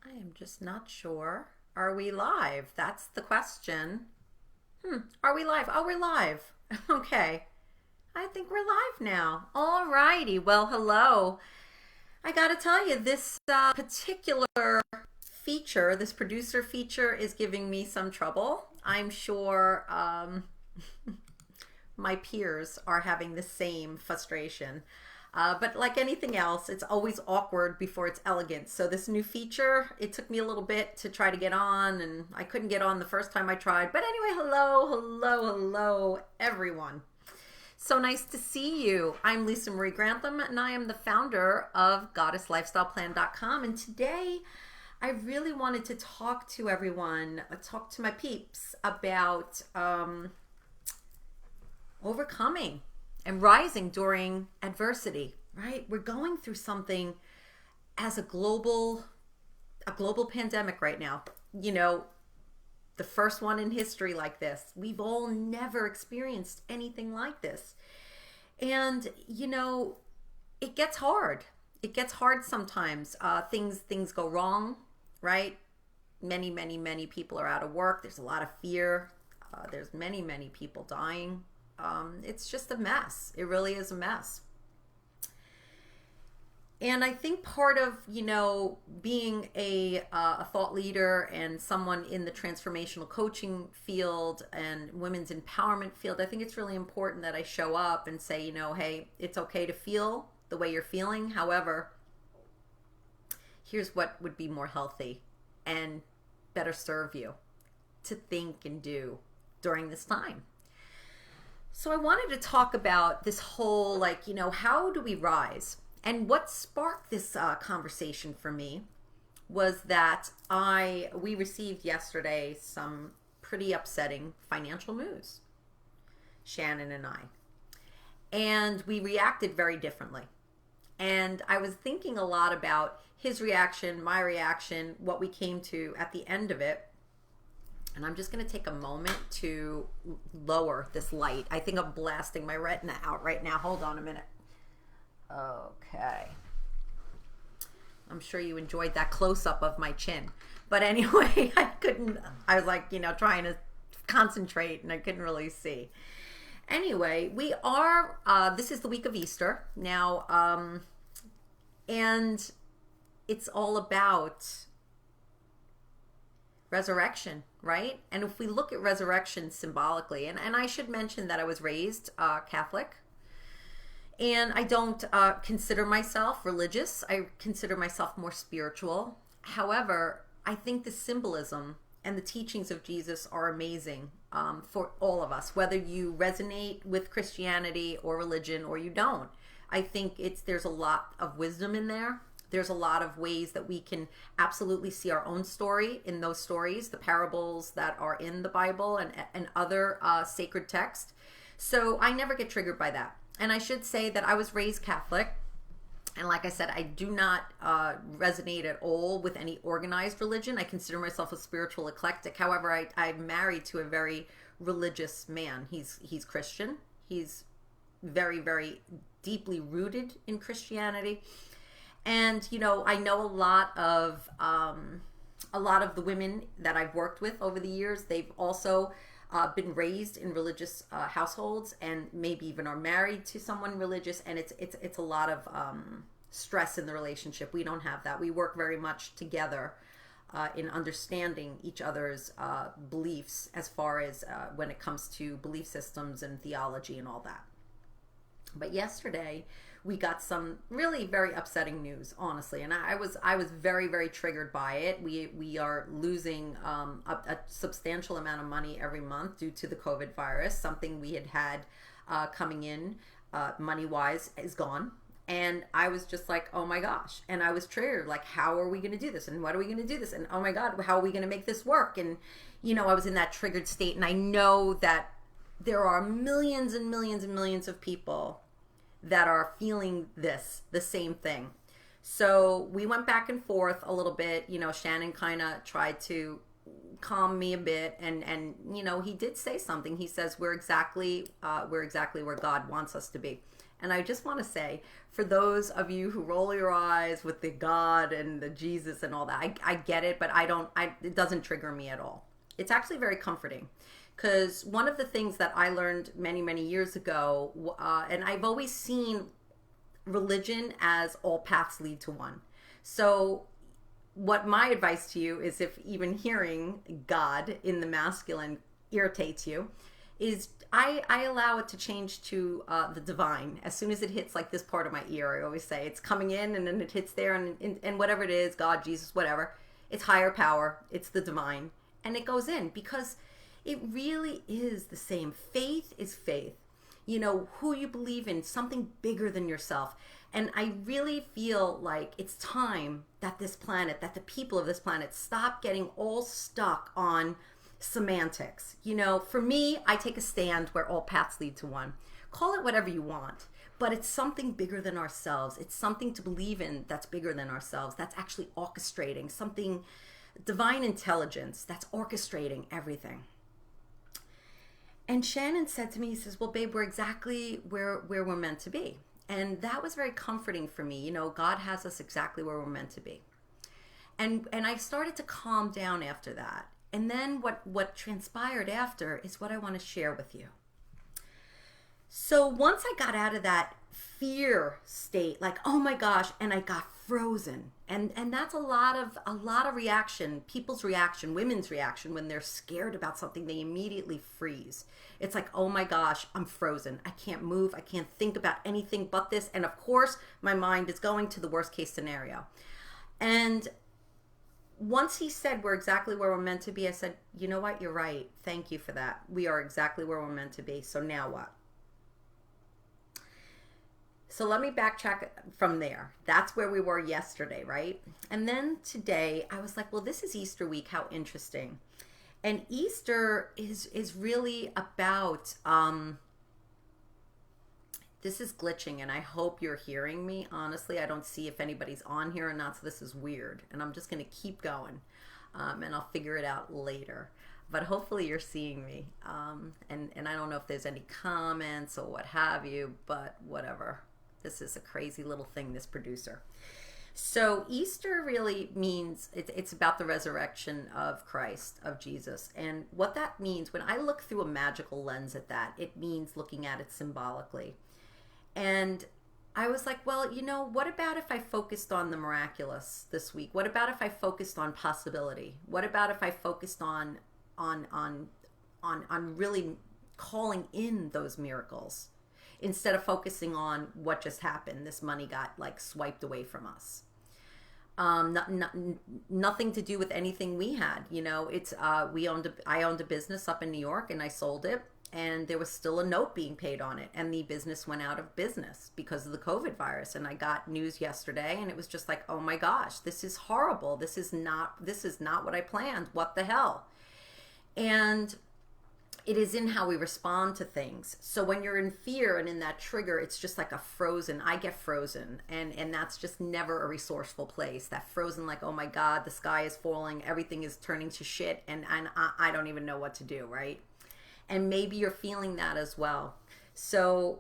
I am just not sure. Are we live? That's the question. Are we live? Oh, we're live. Okay. I think we're live now. All righty. Well, hello. I got to tell you, this particular feature, this producer feature, is giving me some trouble. I'm sure my peers are having the same frustration. But like anything else, it's always awkward before it's elegant. So this new feature, it took me a little bit to try to get on, and I couldn't get on the first time I tried. But anyway, hello, everyone. So nice to see you. I'm Lisa Marie Grantham, and I am the founder of GoddessLifestylePlan.com. And today, I really wanted to talk to everyone, talk to my peeps about overcoming and rising during adversity, right? We're going through something as a global pandemic right now. You know, the first one in history like this. We've all never experienced anything like this. And, you know, it gets hard. It gets hard sometimes. Things go wrong, right? Many people are out of work. There's a lot of fear. There's many people dying. It's just a mess. It really is a mess. And I think part of, you know, being a thought leader and someone in the transformational coaching field and women's empowerment field, I think it's really important that I show up and say, you know, hey, it's okay to feel the way you're feeling. However, here's what would be more healthy and better serve you to think and do during this time. So I wanted to talk about this whole, like, you know, how do we rise? And what sparked this conversation for me was that we received yesterday some pretty upsetting financial news, Shannon and I. And we reacted very differently. And I was thinking a lot about his reaction, my reaction, what we came to at the end of it. And I'm just going to take a moment to lower this light. I think I'm blasting my retina out right now. Hold on a minute. Okay. I'm sure you enjoyed that close-up of my chin. But anyway, I was like, you know, trying to concentrate and I couldn't really see. Anyway, this is the week of Easter now. And it's all about resurrection, right? And if we look at resurrection symbolically, and I should mention that I was raised Catholic, and I don't consider myself religious. I consider myself more spiritual. However, I think the symbolism and the teachings of Jesus are amazing for all of us, whether you resonate with Christianity or religion or you don't. I think there's a lot of wisdom in there. There's a lot of ways that we can absolutely see our own story in those stories, the parables that are in the Bible and other sacred texts. So I never get triggered by that. And I should say that I was raised Catholic. And like I said, I do not resonate at all with any organized religion. I consider myself a spiritual eclectic. However, I'm married to a very religious man. He's Christian. He's very deeply rooted in Christianity. And, you know, I know a lot of the women that I've worked with over the years. They've also been raised in religious households and maybe even are married to someone religious. And it's a lot of stress in the relationship. We don't have that. We work very much together in understanding each other's beliefs as far as when it comes to belief systems and theology and all that. But yesterday, we got some really very upsetting news, honestly, and I was very triggered by it. We are losing a substantial amount of money every month due to the COVID virus. Something we had coming in money wise is gone, and I was just like, oh my gosh, and I was triggered, like, how are we going to do this, and what are we going to do this, and oh my God, how are we going to make this work? And you know, I was in that triggered state, and I know that there are millions and millions of people that are feeling the same thing. So we went back and forth a little bit. You know, Shannon kind of tried to calm me a bit, and you know, he did say something. He says we're exactly where God wants us to be. And I just want to say, for those of you who roll your eyes with the God and the Jesus and all that, I get it, but it doesn't trigger me at all. It's actually very comforting, because one of the things that I learned many, many years ago, and I've always seen religion as all paths lead to one. So what my advice to you is, if even hearing God in the masculine irritates you, is I allow it to change to the divine as soon as it hits like this part of my ear. I always say it's coming in, and then it hits there, and whatever it is, God, Jesus, whatever, it's higher power, it's the divine, and it goes in, because it really is the same. Faith is faith. You know, who you believe in, something bigger than yourself. And I really feel like it's time that this planet, that the people of this planet, stop getting all stuck on semantics. You know, for me, I take a stand where all paths lead to one. Call it whatever you want, but it's something bigger than ourselves. It's something to believe in that's bigger than ourselves, that's actually orchestrating something, divine intelligence that's orchestrating everything. And Shannon said to me, he says, well, babe, we're exactly where we're meant to be. And that was very comforting for me. You know, God has us exactly where we're meant to be. And I started to calm down after that. And then what transpired after is what I want to share with you. So once I got out of that fear state, like, oh my gosh, and I got frozen. And that's a lot of reaction, people's reaction, women's reaction when they're scared about something, they immediately freeze. It's like, oh my gosh, I'm frozen. I can't move. I can't think about anything but this. And of course, my mind is going to the worst case scenario. And once he said we're exactly where we're meant to be, I said, you know what? You're right. Thank you for that. We are exactly where we're meant to be. So now what? So let me backtrack from there. That's where we were yesterday, right? And then today I was like, well, this is Easter week. How interesting. And Easter is really about, this is glitching, and I hope you're hearing me. Honestly, I don't see if anybody's on here or not, so this is weird. And I'm just going to keep going, and I'll figure it out later. But hopefully you're seeing me. And I don't know if there's any comments or what have you, but whatever. This is a crazy little thing, this producer. So Easter really means it's about the resurrection of Christ, of Jesus. And what that means, when I look through a magical lens at that, it means looking at it symbolically. And I was like, well, you know, what about if I focused on the miraculous this week? What about if I focused on possibility? What about if I focused on really calling in those miracles, instead of focusing on what just happened? This money got like swiped away from us. Nothing to do with anything we had. You know, it's I owned a business up in New York, and I sold it, and there was still a note being paid on it, and the business went out of business because of the COVID virus. And I got news yesterday, and it was just like, oh my gosh, this is horrible. This is not what I planned. What the hell? And it is in how we respond to things. So when you're in fear and in that trigger, it's just like I get frozen, and that's just never a resourceful place. That frozen, like, oh my God, the sky is falling, everything is turning to shit, and I don't even know what to do, right? And maybe you're feeling that as well. So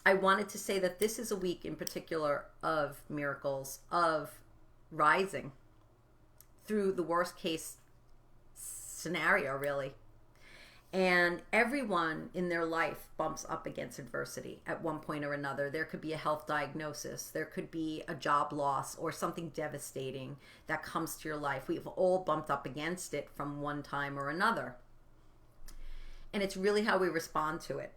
I wanted to say that this is a week in particular of miracles, of rising through the worst case scenario, really. And everyone in their life bumps up against adversity at one point or another. There could be a health diagnosis. There could be a job loss or something devastating that comes to your life. We've all bumped up against it from one time or another. And it's really how we respond to it.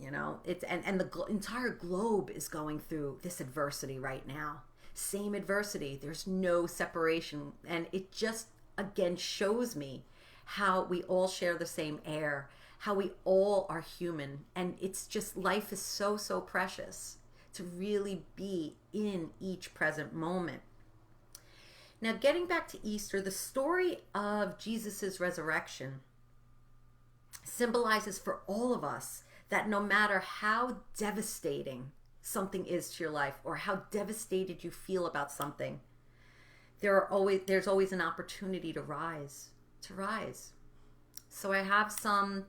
You know, and the entire globe is going through this adversity right now. Same adversity. There's no separation. And it just, again, shows me how we all share the same air, how we all are human. And it's just, life is so, so precious to really be in each present moment. Now, getting back to Easter, the story of Jesus's resurrection symbolizes for all of us that no matter how devastating something is to your life, or how devastated you feel about something, there's always an opportunity to rise. So I have some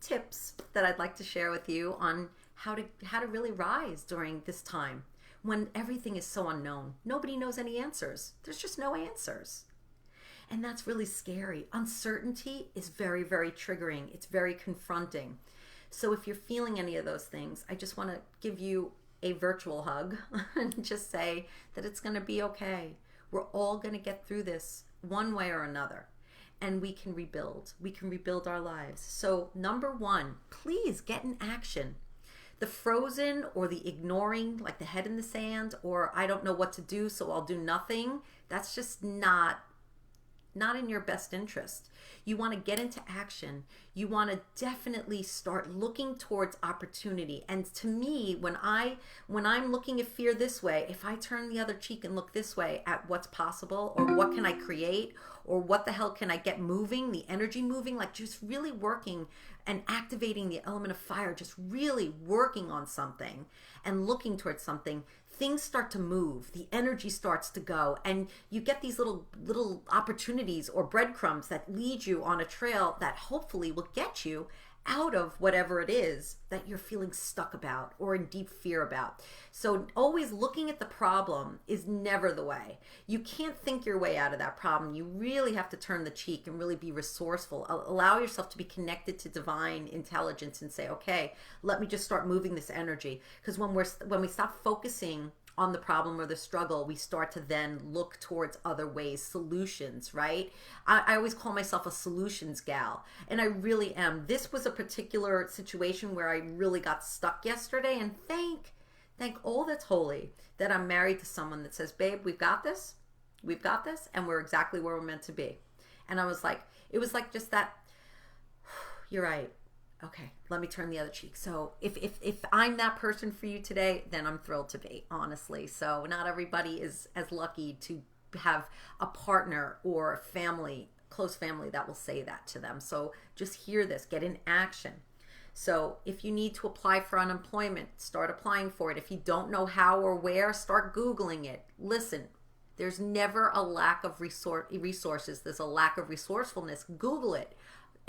tips that I'd like to share with you on how to really rise during this time when everything is so unknown. Nobody knows any answers. There's just no answers. And that's really scary. Uncertainty is very, very triggering. It's very confronting. So if you're feeling any of those things, I just want to give you a virtual hug and just say that it's going to be okay. We're all going to get through this one way or another. And we can rebuild. We can rebuild our lives. So number one, please get in action. The frozen or the ignoring, like the head in the sand, or I don't know what to do, so I'll do nothing, that's just not in your best interest. You want to get into action. You want to definitely start looking towards opportunity. And to me, when I'm looking at fear this way, if I turn the other cheek and look this way at what's possible, or what can I create, or what the hell can I get moving, the energy moving, like just really working and activating the element of fire, just really working on something and looking towards something, things start to move, the energy starts to go, and you get these little opportunities or breadcrumbs that lead you on a trail that hopefully will get you out of whatever it is that you're feeling stuck about or in deep fear about. So always looking at the problem is never the way. You can't think your way out of that problem. You really have to turn the cheek and really be resourceful. Allow yourself to be connected to divine intelligence and say, okay, let me just start moving this energy. Because when we stop focusing on the problem or the struggle, we start to then look towards other ways, solutions, right? I always call myself a solutions gal, and I really am. This was a particular situation where I really got stuck yesterday, and thank all that's holy that I'm married to someone that says, babe, we've got this, and we're exactly where we're meant to be. And I was like, it was like just that, you're right. Okay, let me turn the other cheek. So if I'm that person for you today, then I'm thrilled to be, honestly. So not everybody is as lucky to have a partner or a family, close family, that will say that to them. So just hear this, get in action. So if you need to apply for unemployment, start applying for it. If you don't know how or where, start Googling it. Listen, there's never a lack of resources. There's a lack of resourcefulness. Google it.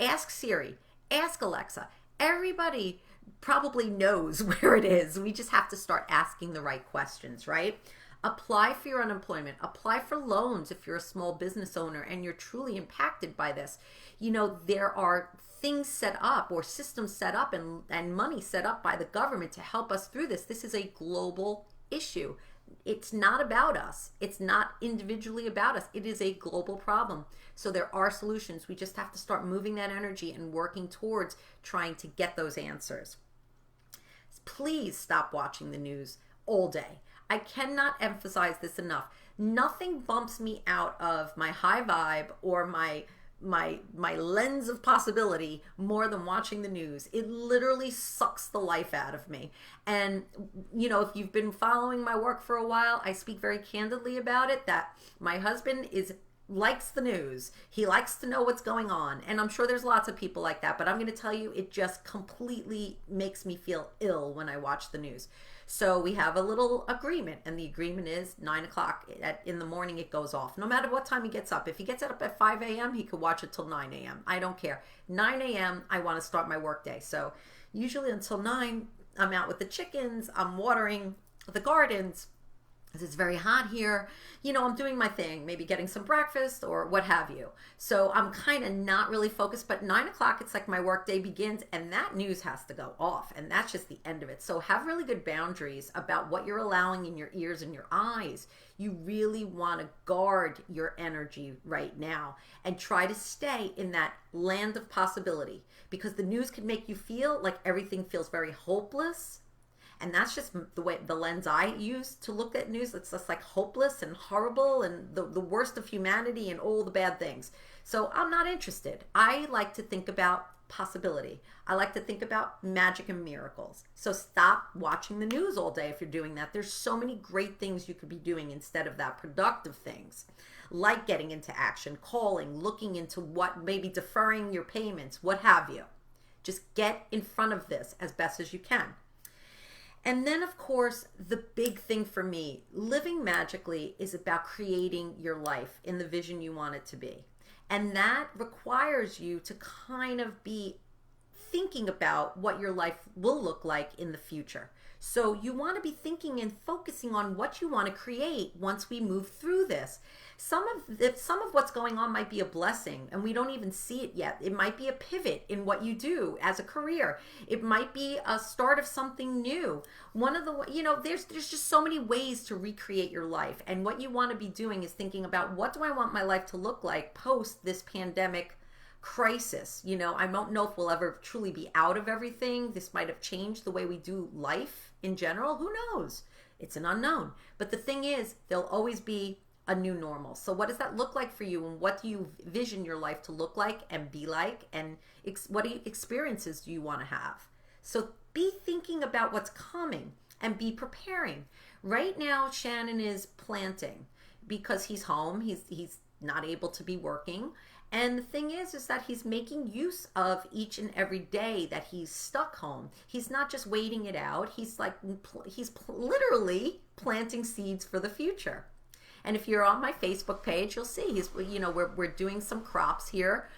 Ask Siri. Ask Alexa. Everybody probably knows where it is. We just have to start asking the right questions, right? Apply for your unemployment. Apply for loans if you're a small business owner and you're truly impacted by this. You know, there are things set up or systems set up and money set up by the government to help us through this. This is a global issue. It's not about us. It's not individually about us. It is a global problem. So there are solutions. We just have to start moving that energy and working towards trying to get those answers. Please stop watching the news all day. I cannot emphasize this enough. Nothing bumps me out of my high vibe or my lens of possibility more than watching the news. It literally sucks the life out of me. And you know, if you've been following my work for a while, I speak very candidly about it, that my husband likes the news. He likes to know what's going on. And I'm sure there's lots of people like that, but I'm going to tell you, it just completely makes me feel ill when I watch the news. So we have a little agreement, and the agreement is 9 o'clock in the morning it goes off. No matter what time he gets up. If he gets up at 5 a.m., he could watch it till 9 a.m. I don't care. 9 a.m., I want to start my work day. So usually until 9, I'm out with the chickens, I'm watering the gardens. It's very hot here. You know, I'm doing my thing, maybe getting some breakfast or what have you. So I'm kind of not really focused, but 9 o'clock, it's like my work day begins, and that news has to go off, and that's just the end of it. So have really good boundaries about what you're allowing in your ears and your eyes. You really want to guard your energy right now and try to stay in that land of possibility, because the news can make you feel like everything feels very hopeless. And that's just the lens I use to look at news. It's just like hopeless and horrible and the worst of humanity and all the bad things. So I'm not interested. I like to think about possibility. I like to think about magic and miracles. So stop watching the news all day if you're doing that. There's so many great things you could be doing instead of that, productive things, like getting into action, calling, looking into what, maybe deferring your payments, what have you. Just get in front of this as best as you can. And then, of course, the big thing for me, living magically is about creating your life in the vision you want it to be. And that requires you to kind of be thinking about what your life will look like in the future. So you want to be thinking and focusing on what you want to create once we move through this. Some of what's going on might be a blessing and we don't even see it yet. It might be a pivot in what you do as a career. It might be a start of something new. One of the, there's just so many ways to recreate your life. And what you want to be doing is thinking about, what do I want my life to look like post this pandemic crisis? I don't know if we'll ever truly be out of everything. This might have changed the way we do life in general. Who knows? It's an unknown. But the thing is, there'll always be a new normal. So what does that look like for you, and what do you vision your life to look like and be like, and what experiences do you want to have? So be thinking about what's coming and be preparing. Right now, Shannon is planting because he's home. He's not able to be working. And the thing is that he's making use of each and every day that he's stuck home. He's not just waiting it out. He's literally planting seeds for the future. And if you're on my Facebook page, you'll see we're doing some crops here.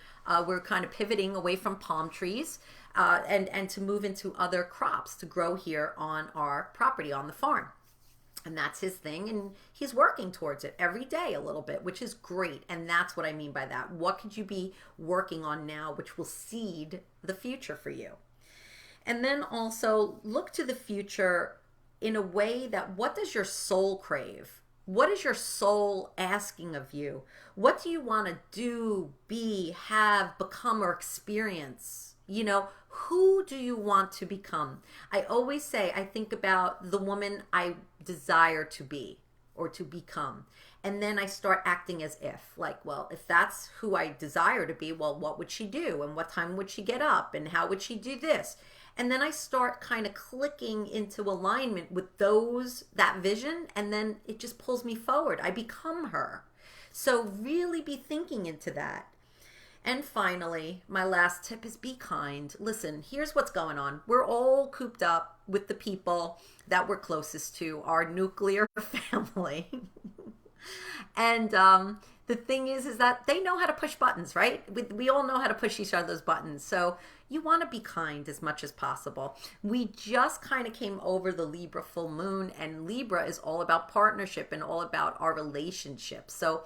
We're kind of pivoting away from palm trees and to move into other crops to grow here on our property, on the farm. And that's his thing, and he's working towards it every day a little bit, which is great. And that's what I mean by that. What could you be working on now which will seed the future for you? And then also look to the future in a way that, what does your soul crave? What is your soul asking of you? What do you want to do, be, have, become, or experience? Who do you want to become? I always say, I think about the woman I desire to be or to become. And then I start acting as if, if that's who I desire to be, well, what would she do? And what time would she get up? And how would she do this? And then I start kind of clicking into alignment with that vision, and then it just pulls me forward. I become her. So really be thinking into that. And finally, my last tip is be kind. Listen, here's what's going on. We're all cooped up with the people that we're closest to, our nuclear family. And the thing is that they know how to push buttons, right? We all know how to push each other's buttons. So you want to be kind as much as possible. We just kind of came over the Libra full moon, and Libra is all about partnership and all about our relationships. So,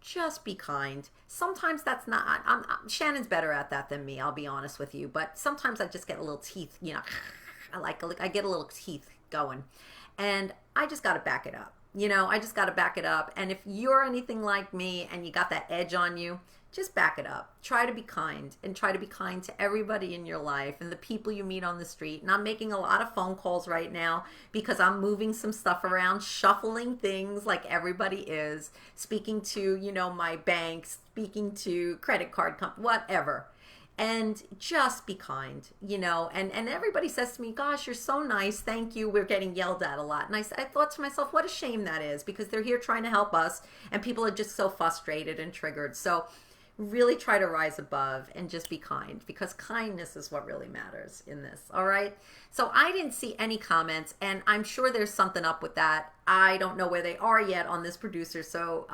just be kind. Sometimes that's not, Shannon's better at that than me, I'll be honest with you. But sometimes I just get a little teeth, I get a little teeth going. And I just got to back it up. I just got to back it up. And if you're anything like me and you got that edge on you, just back it up. Try to be kind, and try to be kind to everybody in your life and the people you meet on the street. And I'm making a lot of phone calls right now because I'm moving some stuff around, shuffling things like everybody is, speaking to, my banks, speaking to credit card companies, whatever. And just be kind, and everybody says to me, gosh, you're so nice. Thank you. We're getting yelled at a lot. And I thought to myself, what a shame that is, because they're here trying to help us and people are just so frustrated and triggered. So really try to rise above and just be kind, because kindness is what really matters in this. All right. So I didn't see any comments, and I'm sure there's something up with that. I don't know where they are yet on this producer. So,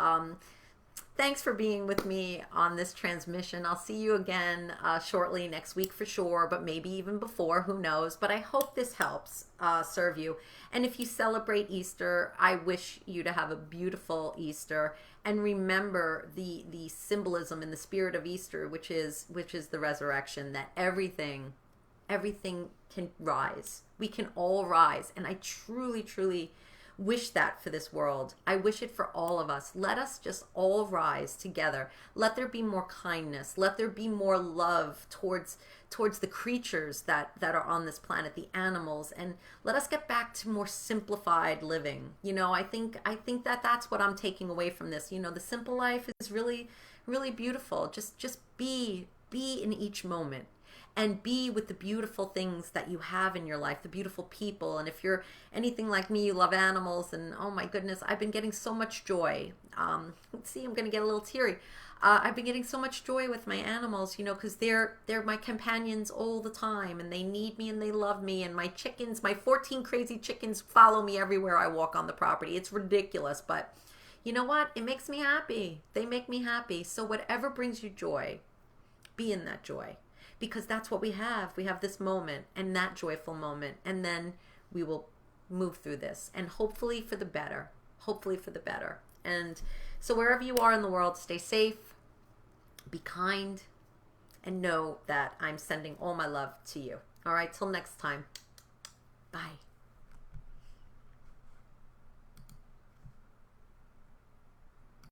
thanks for being with me on this transmission. I'll see you again shortly next week for sure, but maybe even before, who knows. But I hope this helps serve you. And if you celebrate Easter, I wish you to have a beautiful Easter. And remember the symbolism and the spirit of Easter, which is the resurrection, that everything can rise. We can all rise. And I truly, truly wish that for this world. I wish it for all of us. Let us just all rise together. Let there be more kindness. Let there be more love towards the creatures that are on this planet, the animals, and let us get back to more simplified living. I think that that's what I'm taking away from this. The simple life is really, really beautiful. Just be in each moment. And be with the beautiful things that you have in your life, the beautiful people. And if you're anything like me, you love animals. And oh my goodness, I've been getting so much joy. Let's see, I'm going to get a little teary. I've been getting so much joy with my animals, because they're my companions all the time. And they need me and they love me. And my chickens, my 14 crazy chickens follow me everywhere I walk on the property. It's ridiculous. But you know what? It makes me happy. They make me happy. So whatever brings you joy, be in that joy. because that's what we have. We have this moment and that joyful moment, and then we will move through this, and hopefully for the better. Hopefully for the better. And so wherever you are in the world, stay safe, be kind, and know that I'm sending all my love to you. All right, till next time. Bye.